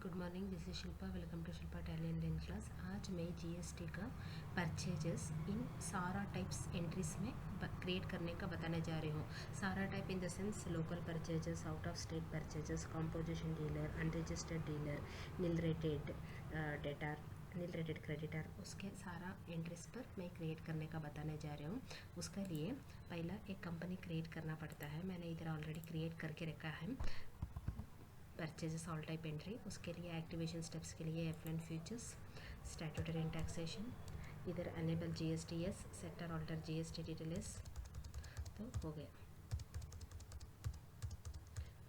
Good morning, this is Shilpa. Welcome to Shilpa Tally and den class. आज मैं GST का purchases इन सारा टाइप्स एंट्रीज में क्रिएट करने का बताने जा रही हूँ। सारा type in the sense local purchases, out of state purchases, composition dealer, unregistered dealer, nil rated debtor, nil rated creditor, उसके सारा एंट्रीज पर मैं क्रिएट करने का बताने जा रही हूँ। उसके लिए पहला एक कंपनी क्रिएट करना पड़ता है। मैंने इधर ऑलरेडी क्रिएट करके रखा है परचेजेस ऑल टाइप एंट्री। उसके लिए एक्टिवेशन स्टेप्स के लिए FN features, statutory and taxation, इधर enable GSTs, sector alter GST details, तो हो गया।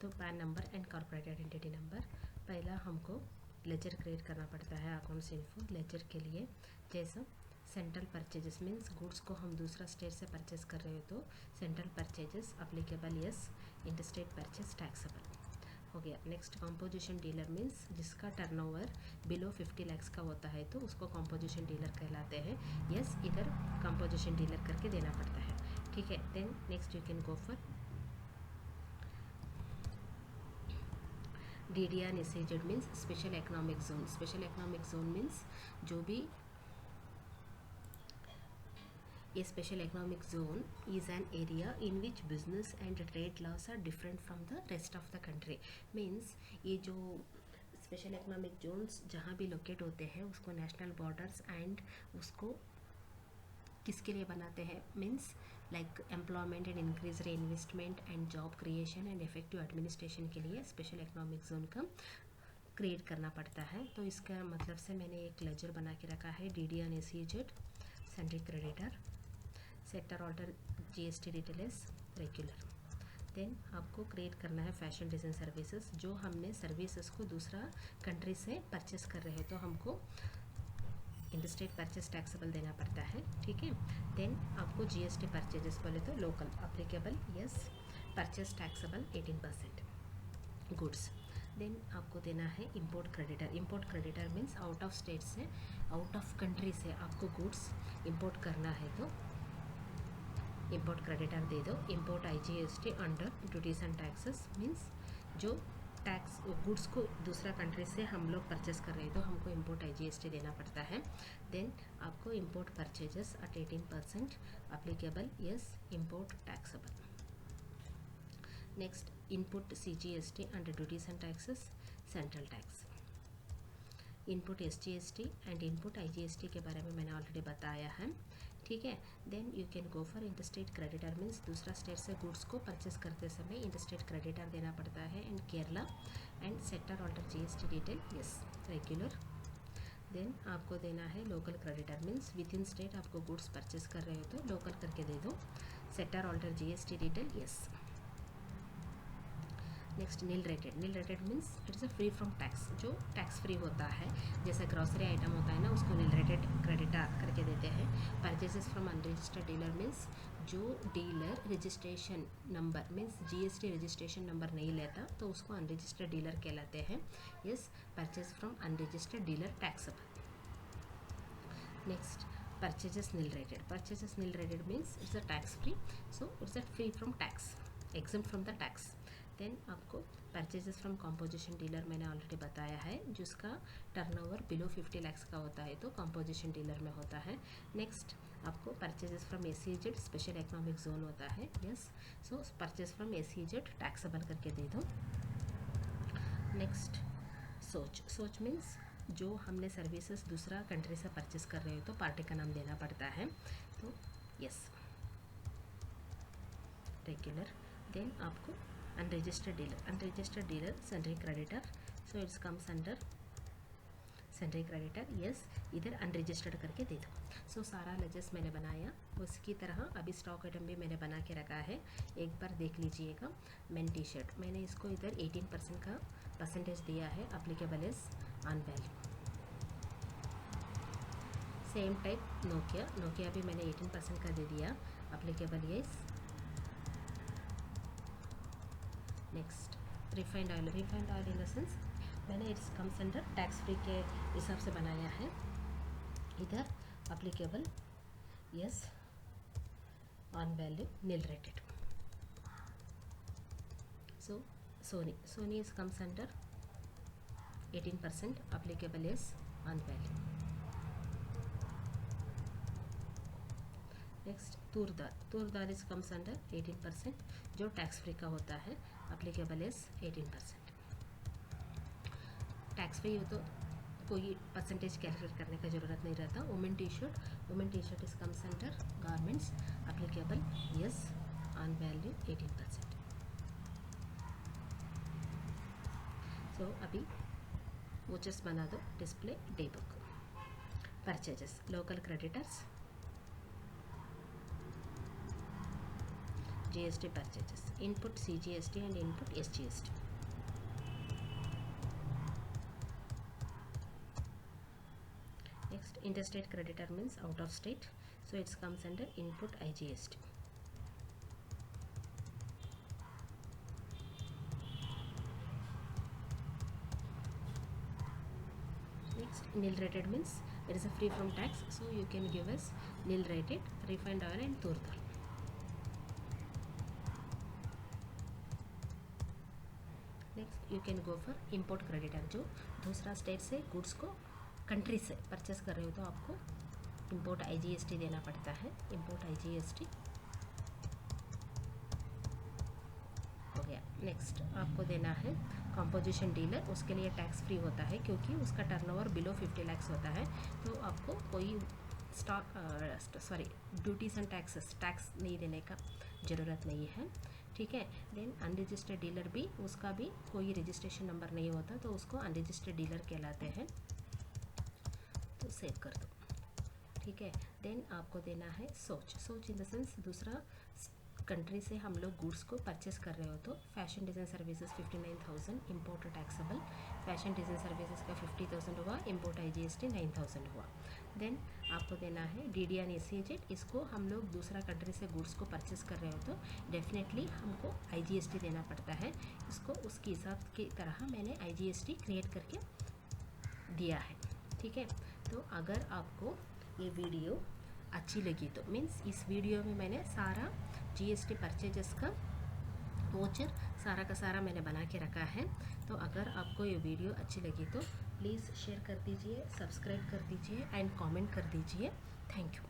तो PAN number and corporate identity number. पहला हमको लेजर क्रिएट करना पड़ता है, अकाउंट्स इन्फो। लेजर के लिए जैसा सेंट्रल परचेजेस मीन्स गुड्स को हम दूसरा स्टेट से परचेज कर रहे हो तो central purchases applicable, yes. Interstate purchase taxable, हो गया। नेक्स्ट कॉम्पोजिशन डीलर मीन्स जिसका टर्नओवर बिलो 50 लाख का होता है तो उसको कॉम्पोजिशन डीलर कहलाते हैं, यस। इधर कॉम्पोजिशन डीलर करके देना पड़ता है, ठीक है। Then next you can go for DDR and SEZ means special economic zone. Special economic zone means जो भी A special economic zone is an area in which business and trade laws are different from the rest of the country. Means ये जो special economic zones जहाँ भी locate होते हैं उसको national borders and उसको किसके लिए बनाते हैं, means like employment and increase रे investment and job creation and effective administration के लिए स्पेशल इकोनॉमिक जोन का क्रिएट करना पड़ता है। तो इसका मतलब से मैंने एक लेजर बना के रखा है, DDR and SEZ, sundry creditor, sector alter GST details, regular. Then आपको क्रिएट करना है फैशन डिज़ाइन सर्विसेज। जो हमने सर्विसेज को दूसरा कंट्री से परचेस कर रहे हैं तो हमको इंटरस्टेट परचेस टैक्सेबल देना पड़ता है, ठीक है। देन आपको जीएसटी परचेजेस बोले तो local applicable, yes. Purchase taxable 18% goods. Then आपको देना है import creditor. Import creditor means out of state से, आउट ऑफ कंट्री से आपको गुड्स इंपोर्ट करना है तो इंपोर्ट क्रेडिटर दे दो। Import IGST under duties and taxes means जो टैक्स गुड्स को दूसरा कंट्री से हम लोग परचेस कर रहे हैं तो हमको इंपोर्ट IGST देना पड़ता है। देन आपको import purchases at 18% applicable, yes. Import taxable. Next input CGST under duties and taxes, central tax. Input SGST and input IGST के बारे में मैंने ऑलरेडी बताया है, ठीक है। Then you can go for interstate creditor means दूसरा स्टेट से गुड्स को परचेस करते समय इंटरस्टेट क्रेडिटर देना पड़ता है and Kerala and sector alter GST detail, yes, regular. Then आपको देना है local creditor means within state आपको गुड्स परचेस कर रहे हो तो लोकल करके दे दो, sector alter GST detail, yes. Next nil rated. Nil rated means it's a free from tax, जो टैक्स फ्री होता है। जैसे ग्रॉसरी आइटम होता है ना उसको नील रेटेड क्रेडिटर करके देते हैं। Purchases from unregistered dealer means जो dealer registration number means GST registration number नहीं लेता तो उसको अनरजिस्टर्ड डीलर कहलाते हैं, yes. Purchase from unregistered dealer taxable. Next purchases nil rated. Purchases nil rated means it's a tax free, so it's a free from tax, exempt from the tax. Then आपको purchases from composition dealer मैंने already बताया है, जिसका turnover below 50 lakh का होता है तो composition dealer में होता है। नेक्स्ट आपको purchases from SEZ special economic zone होता है, yes. So purchase from SEZ taxable करके दे दो। नेक्स्ट सोच। सोच मीन्स जो हमने सर्विसेज दूसरा कंट्री से परचेस कर रहे हो तो पार्टी का नाम देना पड़ता है, तो यस, रेगुलर। देन आपको unregistered dealer sundry creditor, so it's comes under sundry creditor, yes. इधर अनरजिस्टर्ड करके दे दो। सो सारा लेजर्स मैंने बनाया उसकी तरह अभी स्टॉक आइटम भी मैंने बना के रखा है, एक बार देख लीजिएगा। मेन टी शर्ट मैंने इसको इधर 18% का परसेंटेज दिया है, applicable is on value. Same type Nokia भी मैंने 18% का दे दिया, applicable is. Next refined oil. Refined oil in the sense मैंने it's comes under tax free के हिसाब से बनाया है, इधर applicable, yes, on value nil rated. So Sony is comes under 18% applicable is on value. Next तूरदार is comes under 18%, जो tax free का होता है, अप्लीकेबल इज 18%. टैक्स फ्री हो तो कोई परसेंटेज कैलकुलेट करने का ज़रूरत नहीं रहता. Women T shirt is comes under garments, applicable yes on value 18%. सो अभी वोचर्स बना दो, display day book. Purchases, local creditors, GST purchases, input CGST and input SGST. Next, interstate creditor means out of state, so it comes under input IGST. Next, nil rated means it is a free from tax, so you can give us nil rated, refined oil and tur dal. Next you can go for import creditor, जो दूसरा state से goods को country से purchase कर रहे हो तो आपको इम्पोर्ट IGST देना पड़ता है. इम्पोर्ट IGST हो गया. नेक्स्ट आपको देना है कंपोजिशन डीलर, उसके लिए टैक्स फ्री होता है क्योंकि उसका टर्नओवर बिलो 50 लाख होता है, तो आपको कोई ड्यूटीज एंड टैक्स नहीं देने का ज़रूरत नहीं है. ठीक है. देन अनरजिस्टर्ड डीलर भी, उसका भी कोई रजिस्ट्रेशन नंबर नहीं होता, तो उसको अनरजिस्टर्ड डीलर कहलाते हैं. तो सेव कर दो. ठीक है. देन आपको देना है सोच इन द सेंस दूसरा कंट्री से हम लोग गुड्स को परचेस कर रहे हो तो fashion design services 59,000 import taxable, fashion design services का 50,000 हुआ, इम्पोर्ट IGST 9,000 हुआ. देन आपको देना है DD एंड ECZ, इसको हम लोग दूसरा कंट्री से गुड्स को परचेस कर रहे हो तो डेफिनेटली हमको IGST देना पड़ता है. इसको उसके हिसाब की तरह मैंने IGST क्रिएट करके दिया है. ठीक है. तो अगर आपको ये वीडियो अच्छी लगी तो मीन्स इस वीडियो में मैंने सारा GST परचेजेस का वोचर सारा का सारा मैंने बना के रखा है. तो अगर आपको ये वीडियो अच्छी लगी तो प्लीज़ शेयर कर दीजिए, सब्सक्राइब कर दीजिए एंड कमेंट कर दीजिए. Thank you.